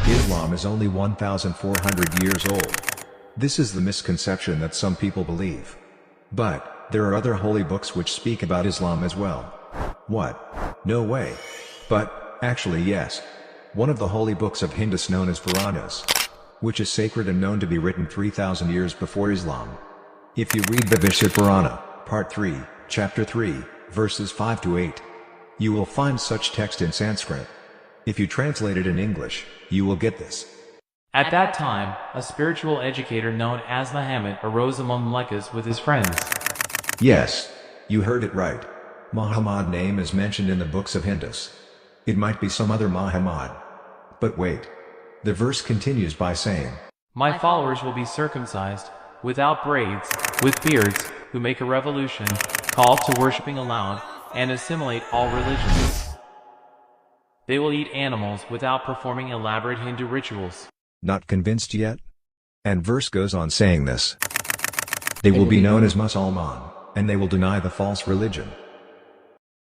Islam is only 1,400 years old. This is the misconception that some people believe. But there are other holy books which speak about Islam as well. What? No way. But actually yes. One of the holy books of Hindus known as Puranas, which is sacred and known to be written 3,000 years before Islam. If you read the Vishnu Purana, Part 3, Chapter 3, verses 5 to 8, you will find such text in Sanskrit. If you translate it in English, you will get this. At that time, a spiritual educator known as Muhammad arose among Mecca with his friends. Yes, you heard it right. Muhammad name is mentioned in the books of Hindus. It might be some other Muhammad. But wait. The verse continues by saying, My followers will be circumcised, without braids, with beards, who make a revolution, called to worshipping aloud, and assimilate all religions. They will eat animals without performing elaborate Hindu rituals. Not convinced yet? And verse goes on saying this. They will be known as Musalman, and they will deny the false religion.